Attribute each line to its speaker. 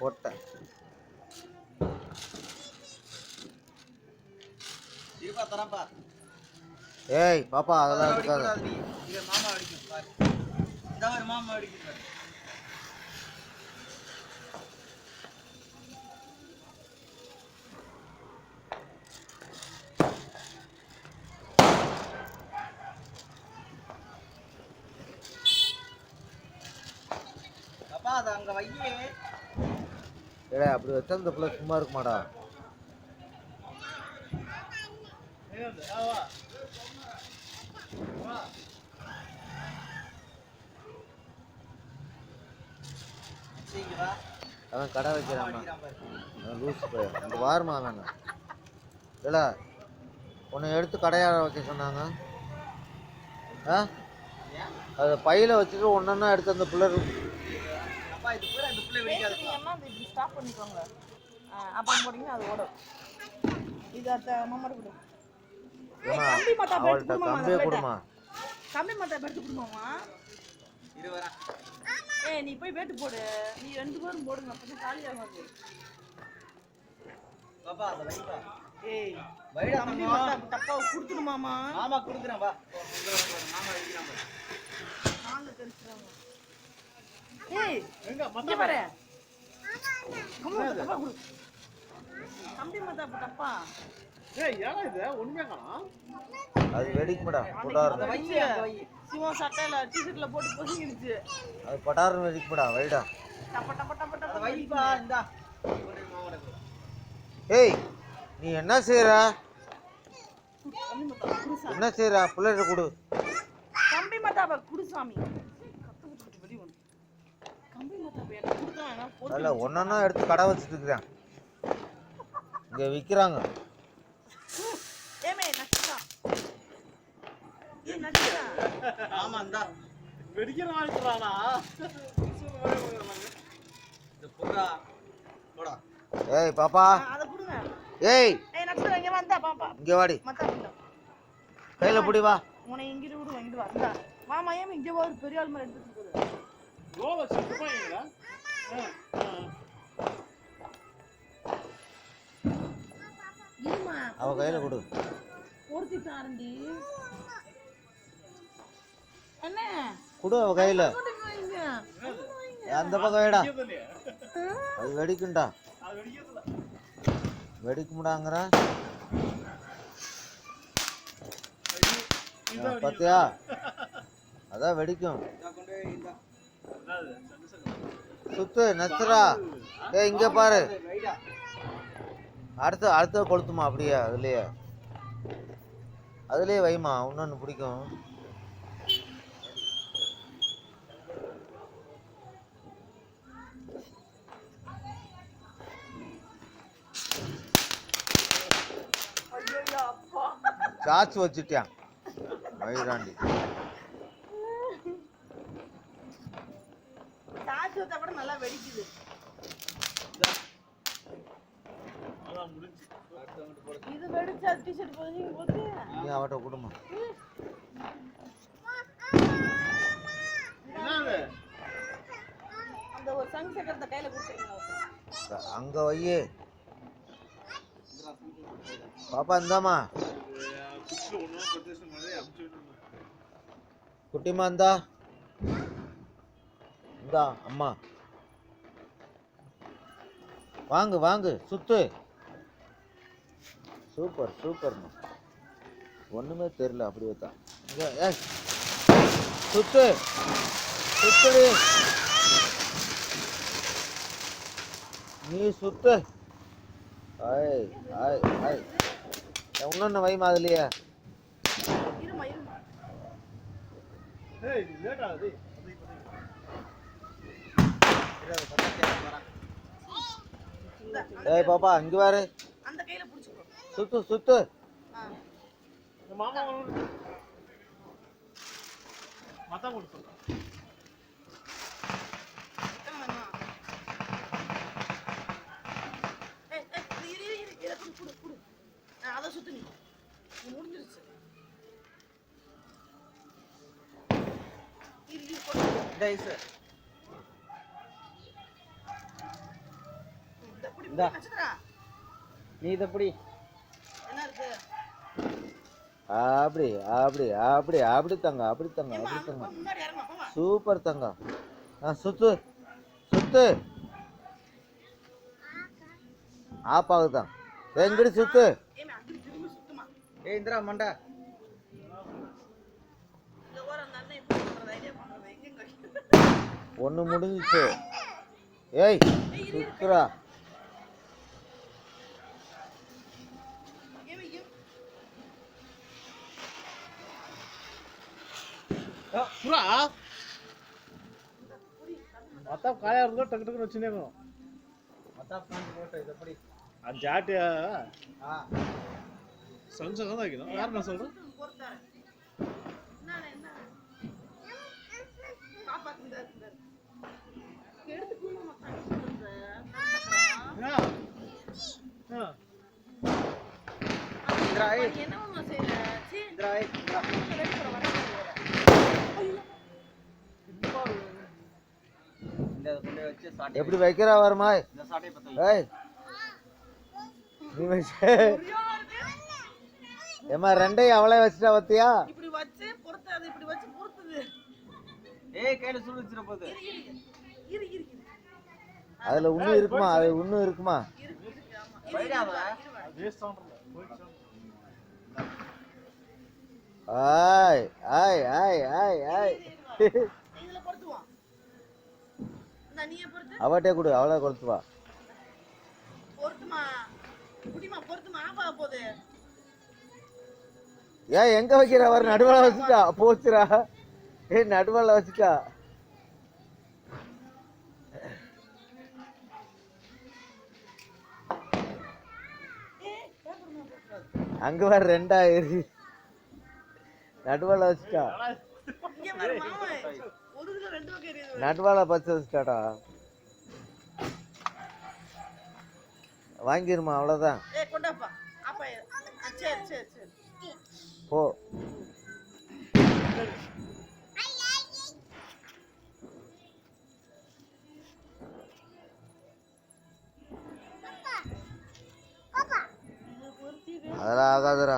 Speaker 1: போட்டேன். ஏய் பாப்பா அதெல்லாம் இருக்காது.
Speaker 2: மாமா அடிக்கும் பாரு. மாமா அடிக்கும். அப்பா அது அங்க வையே.
Speaker 1: ஏடா அப்படி வச்சா இந்த பிள்ளை சும்மா இருக்குமாடா? அவன் கடை வைக்கிறான் லூஸ் போய் அந்த வாரமா வேணாம். இல்லை உன்னை எடுத்து கடையாட வைக்க சொன்னாங்க. ஆ அதை பையில வச்சுட்டு ஒன்றா எடுத்து அந்த பிள்ளை
Speaker 3: ஸ்டாப் பண்ணிக்கோங்க. அப்புறம் போட்டீங்கன்னா அது ஓடும். இது அத்த மாமாட்ட கொடு. கம்பி மத்தா எடுத்து கொடுமா.
Speaker 1: கம்பியை கொடுமா.
Speaker 3: கம்பி மத்தா எடுத்து கொடுமாமா. ஏய் நீ போய் வேட்டு போடு. நீ 2 பேரும் போடுங்க. அப்பதான் காலியாகாது.
Speaker 2: பாப்பா அத வைப்பா. ஏய்
Speaker 3: வைடா கம்பி மத்தா தப்பா குடுத்துடுமாமா.
Speaker 2: மாமா குடுக்குறேன் வா. மாமா வைக்கிறான் பாரு.
Speaker 3: வாங்க தெரிச்சுறாங்க. ஏய் எங்க மத்தா பாரு. தப்பா குடு. கம்பி மத்தா தப்பா.
Speaker 2: ஏய் ஏடா இது ஒண்ணுமே காணோம்.
Speaker 1: அது வெடிக்கும்டா. படார்
Speaker 3: வைய சிவா சட்டையில டி-ஷர்ட்ல போட்டு பொசிக்கிடுச்சு.
Speaker 1: அது படார் வெடிக்கும்டா. வைடா
Speaker 3: டப்ப டப்ப டப்ப டப்ப
Speaker 2: அத வைப்பா. இந்தா ஒரு மாமாட கொடு.
Speaker 1: ஏய் நீ என்ன செய்யற?
Speaker 3: கம்பி மத்தா குடு சாமி.
Speaker 1: என்ன செய்யற? பிள்ளைகிட்ட கொடு.
Speaker 3: கம்பி மத்தாவை குடு சாமி. கத்து விட்டு வெளிய வந்து. கம்பி மத்தாவை எனக்கு குடுத்தானா போட்டு.
Speaker 1: இல்ல ஒண்ணா எடுத்து கடை வச்சிட்டு இருக்கேன். இங்க விக்கிறாங்க.
Speaker 3: ஏமே நச்சா. ஏய் நச்சா.
Speaker 2: ஆமா இந்தா வெடிக்கிற ஆளுறானா. இந்த புறா போடா.
Speaker 1: ஏய் பாப்பா
Speaker 3: அத குடுங்க.
Speaker 1: ஏய்
Speaker 3: ஏய் நச்சா இங்க வந்தா பாப்பா.
Speaker 1: இங்க வாடி.
Speaker 3: மத்தா இல்ல.
Speaker 1: கையில புடி வா.
Speaker 3: உன்னை இங்கிட்டு விடு வாங்கிட்டு வா. இந்தா மாமா ஏன் இங்க ஒரு பெரிய ஆள் மாதிரி எடுத்து போகுது.
Speaker 2: கோவ சுட்டு போறீங்களா?
Speaker 3: இருமா.
Speaker 1: அவ கையில கொடு.
Speaker 3: ஒருத்தி தாரண்டி. அண்ணே
Speaker 1: கொடு அவ கையில.
Speaker 3: வைங்க.
Speaker 1: அந்த பக்கம் வைடா. அது வெடிக்கும்டா. வெடிக்கும்டாங்கற. பாத்தியா? அதான் வெடிக்கும். சுத்து நச்சுரா. ஏய் இங்க பாரு. அடுத்த கொளுத்துமா அப்படியே அதுலயே வைமா. இன்னொன்னு பிடிக்கும். சாச்சு வச்சுட்டியா வயிறாண்டி.
Speaker 3: சாச்சு வச்சா கூட நல்லா வெடிக்குது. இது வெடிச்சா டி-ஷர்ட் போடுங்க போட்டு.
Speaker 1: நீ அவட்ட குடுமா.
Speaker 2: என்னது?
Speaker 3: அந்த ஒரு சங்கு சக்கரத்தை கையில கொடுத்துருங்க.
Speaker 1: அங்க வையே பாப்பா. இந்தாமா குட்டிமா. இந்தா அம்மா வாங்கு சுத்து. சூப்பர்மா. ஒண்ணுமே தெரியல அப்படியே தான். சுத்து நீ சுத்து. இன்னொன்னு வைமா அதுலயே.
Speaker 3: இருமா.
Speaker 1: ஏய் பாப்பா இங்க பாரு.
Speaker 3: அந்த கையில புடிச்சுக்கோ.
Speaker 1: சுத்து.
Speaker 2: மாமா மத்தா கொடுத்து.
Speaker 3: குடு. அத சுத்து நீ. முடிஞ்சிருச்சு. டேய் சார்.
Speaker 1: இந்தா
Speaker 3: நட்சத்திரா
Speaker 1: நீ இதை பிடி.
Speaker 3: என்ன இருக்கு
Speaker 1: அப்படி அப்படி அப்படி அப்படி தங்க, அப்படி தங்க,
Speaker 3: ஏம்மா,
Speaker 1: அப்படி தங்க.
Speaker 3: முன்னாடி இறங்கம்மா, போம்மா.
Speaker 1: சூப்பர் தங்க. சுத்து சுத்து. ஆப்பாகுதான் எங்கிட்டு சுத்து.
Speaker 3: ஏம்மா, அங்கிட்டு திரும்பி சுத்துமா.
Speaker 1: ஏய் இந்திரா மண்டை.
Speaker 3: இந்த ஓரம் அந்த அண்ணன் எப்படி பண்றது, idea பண்றது, எங்கெங்க வைக்கிறது?
Speaker 1: ஒன்று முடிஞ்சிச்சு. ஏய் சுத்துறா.
Speaker 3: ஏம்மா,
Speaker 2: புறா மத்தா காயா இருந்தா டக்கு டக்குன்னு வச்சுனே இருக்கணும். அந்த ஜாட்டிய சஞ்சகம் தான் வைக்கணும். வேற என்ன சொல்றேன்?
Speaker 3: பொறுத்தாரு. என்ன காப்பாத்து இந்த எடுத்து கூலமா தண்ணி சொல்றேன். என்னவா செய்யற? சீ. ரெடி பண்ண வரேன்.
Speaker 1: எப்படி வைக்கிறா வருமா? ஏய் நீ வச்சு ஏமா ரெண்டையும் அவளே வச்சுட்டா பத்தியா?
Speaker 3: இப்படி வச்சு பொறுத்தாது, இப்படி வச்சு பொறுத்துது.
Speaker 2: ஏய் கையில சுடு வச்சிர போகுது.
Speaker 3: இரு.
Speaker 1: அதுல இன்னும் இருக்குமா? அது இன்னும் இருக்குமா?
Speaker 3: இருக்கு, ஆமா.
Speaker 2: வைடாவ வேஸ்ட் ஆன்றது.
Speaker 1: ஆய் ஆய் ஆய் ஆய் ஆய்.
Speaker 3: இதுல பொறுத்துவோம். இந்த நீயே பொறுத்து.
Speaker 1: அவட்டே கொடு, அவளே கொடுத்துவா.
Speaker 3: பொறுத்துமா. குடிமா பொறுத்துமா, ஆபா போகுது.
Speaker 1: ஏன் எங்க வைக்கிற? அவர் நடுவால வச்சுட்டா போச்சுரா. ஏய் நடுவால வச்சுட்டா. அங்க வர ரெண்டாயிரு நடுவால வச்சுட்டா.
Speaker 3: இங்க வர மாமா. ஒரு இதுல ரெண்டு பக்கம் எரியுது.
Speaker 1: நடுவால பச்சை வச்சுட்டாடா. வாங்கிருமா அவ்வளவுதான்.
Speaker 3: ஏய் கொண்டாப்பா. அப்பா சரி.
Speaker 1: போ. அதெல்லாம் ஆகாதுடா.